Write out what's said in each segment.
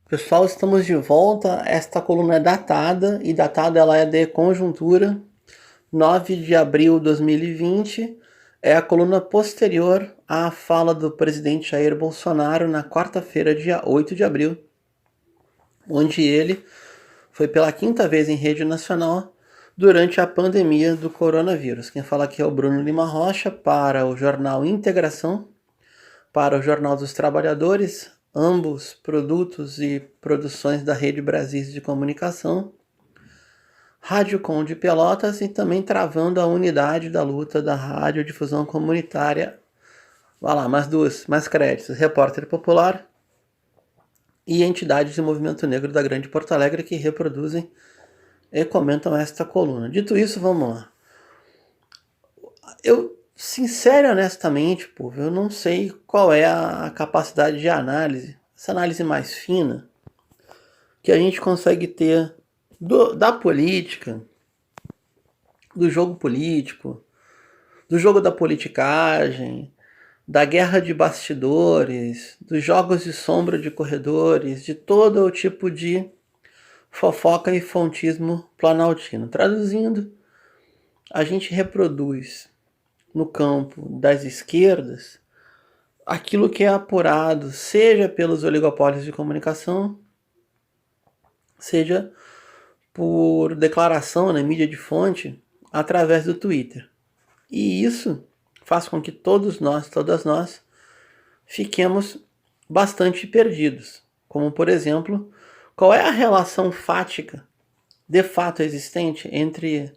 Pessoal, estamos de volta. Esta coluna é datada e datada ela é de conjuntura 9 de abril de 2020. É a coluna posterior à fala do presidente Jair Bolsonaro na quarta-feira, dia 8 de abril, onde ele foi pela quinta vez em rede nacional durante a pandemia do coronavírus. Quem fala aqui é o Bruno Lima Rocha para o jornal Integração, para o Jornal dos Trabalhadores, ambos produtos e produções da Rede Brasis de Comunicação, Rádio Com de Pelotas e também travando a unidade da luta da radiodifusão comunitária. Vai lá, mais créditos. Repórter Popular e entidades de movimento negro da Grande Porto Alegre que reproduzem e comentam esta coluna. Dito isso, vamos lá. Eu, sincero e honestamente, povo, eu não sei qual é a capacidade de análise, essa análise mais fina, que a gente consegue ter da política, do jogo político, do jogo da politicagem, da guerra de bastidores, dos jogos de sombra de corredores, de todo o tipo de fofoca e fontismo planaltino. Traduzindo, a gente reproduz no campo das esquerdas aquilo que é apurado, seja pelos oligopólios de comunicação, seja por declaração na mídia de fonte, através do Twitter. E isso faz com que todas nós, fiquemos bastante perdidos. Como, por exemplo, qual é a relação fática, de fato existente, entre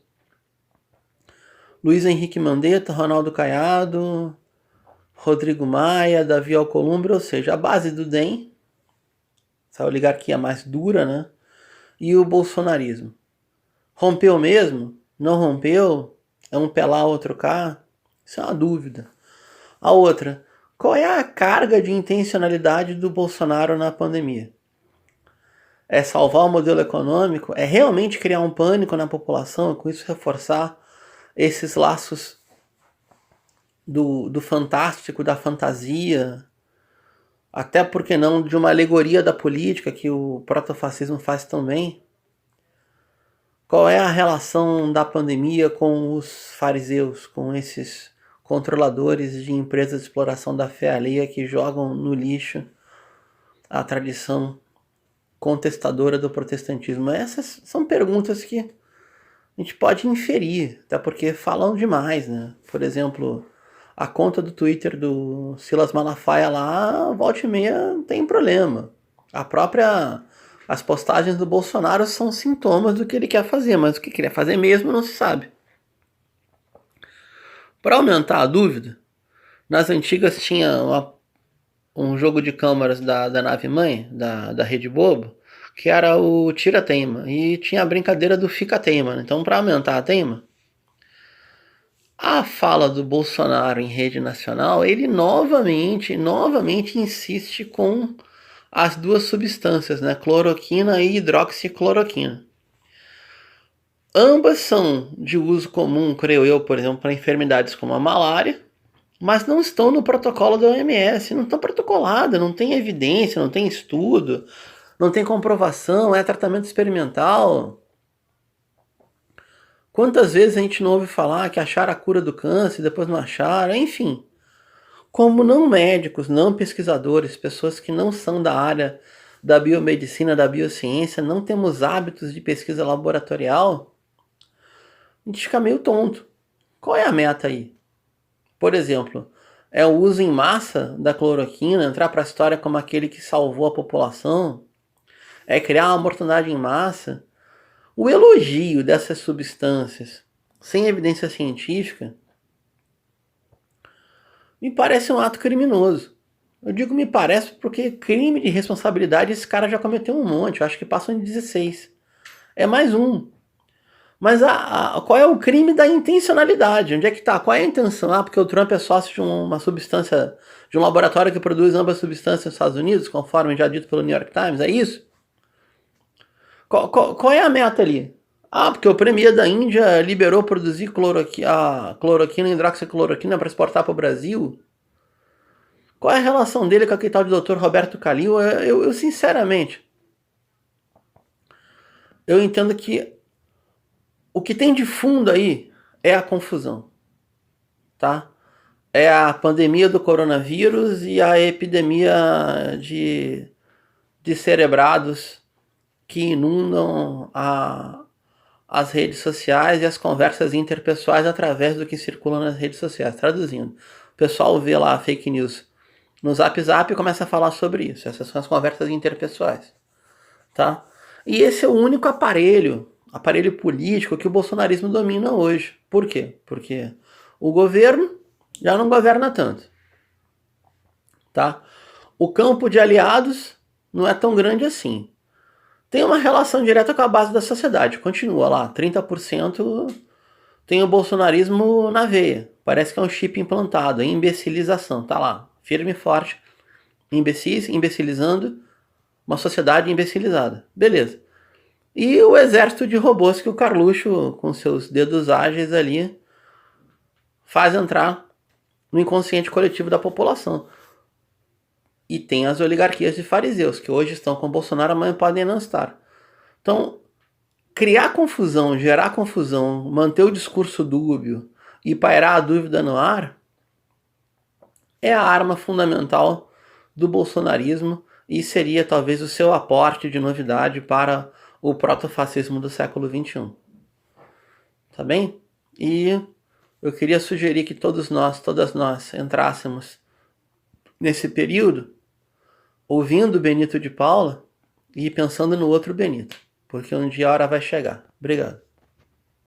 Luiz Henrique Mandetta, Ronaldo Caiado, Rodrigo Maia, Davi Alcolumbre, ou seja, a base do DEM, essa oligarquia mais dura, né? E o bolsonarismo. Rompeu mesmo? Não rompeu? É um pé lá, outro cá? Isso é uma dúvida. A outra, qual é a carga de intencionalidade do Bolsonaro na pandemia? É salvar o modelo econômico? É realmente criar um pânico na população e com isso reforçar esses laços do fantástico, da fantasia, até porque não de uma alegoria da política que o protofascismo faz também? Qual é a relação da pandemia com os fariseus, com esses controladores de empresas de exploração da fé alheia que jogam no lixo a tradição contestadora do protestantismo? Essas são perguntas que a gente pode inferir, até porque falam demais, né? Por exemplo, a conta do Twitter do Silas Malafaia lá, volta e meia, tem problema. As postagens do Bolsonaro são sintomas do que ele quer fazer, mas o que ele quer fazer mesmo não se sabe. Para aumentar a dúvida, nas antigas tinha um jogo de câmaras da nave-mãe, da Rede Bobo, que era o Tira-Teima, e tinha a brincadeira do Fica-Teima. Então, para aumentar a teima, a fala do Bolsonaro em rede nacional, ele novamente insiste com as duas substâncias, né? Cloroquina e hidroxicloroquina. Ambas são de uso comum, creio eu, por exemplo, para enfermidades como a malária, mas não estão no protocolo da OMS, não estão protocoladas, não tem evidência, não tem estudo, não tem comprovação, é tratamento experimental. Quantas vezes a gente não ouve falar que acharam a cura do câncer e depois não acharam, enfim. Como não médicos, não pesquisadores, pessoas que não são da área da biomedicina, da biociência, não temos hábitos de pesquisa laboratorial, a gente fica meio tonto. Qual é a meta aí? Por exemplo, é o uso em massa da cloroquina, entrar para a história como aquele que salvou a população? É criar uma mortandade em massa? O elogio dessas substâncias sem evidência científica me parece um ato criminoso. Eu digo me parece porque crime de responsabilidade esse cara já cometeu um monte, eu acho que passam de 16. É mais um. Mas qual é o crime da intencionalidade? Onde é que está? Qual é a intenção? Porque o Trump é sócio de uma substância, de um laboratório que produz ambas substâncias nos Estados Unidos, conforme já dito pelo New York Times, é isso? Qual é a meta ali? Porque o Premier da Índia liberou produzir a cloroquina e hidroxicloroquina para exportar para o Brasil. Qual é a relação dele com aquele tal de Dr. Roberto Calil? Eu sinceramente, eu entendo que o que tem de fundo aí é a confusão, tá? É a pandemia do coronavírus e a epidemia de cerebrados que inundam as redes sociais e as conversas interpessoais através do que circula nas redes sociais. Traduzindo, o pessoal vê lá fake news no Zap Zap e começa a falar sobre isso. Essas são as conversas interpessoais, tá? E esse é o único aparelho político que o bolsonarismo domina hoje. Por quê? Porque o governo já não governa tanto, tá? O campo de aliados não é tão grande assim. Tem uma relação direta com a base da sociedade. Continua lá, 30% tem o bolsonarismo na veia. Parece que é um chip implantado, é imbecilização. Tá lá, firme e forte. Imbecis, imbecilizando uma sociedade imbecilizada. Beleza. E o exército de robôs que o Carluxo, com seus dedos ágeis ali, faz entrar no inconsciente coletivo da população. E tem as oligarquias de fariseus, que hoje estão com Bolsonaro, amanhã podem não estar. Então, criar confusão, gerar confusão, manter o discurso dúbio e pairar a dúvida no ar é a arma fundamental do bolsonarismo e seria talvez o seu aporte de novidade para o protofascismo do século XXI. Tá bem? E eu queria sugerir que todas nós entrássemos nesse período ouvindo Benito de Paula e pensando no outro Benito, porque um dia a hora vai chegar. Obrigado.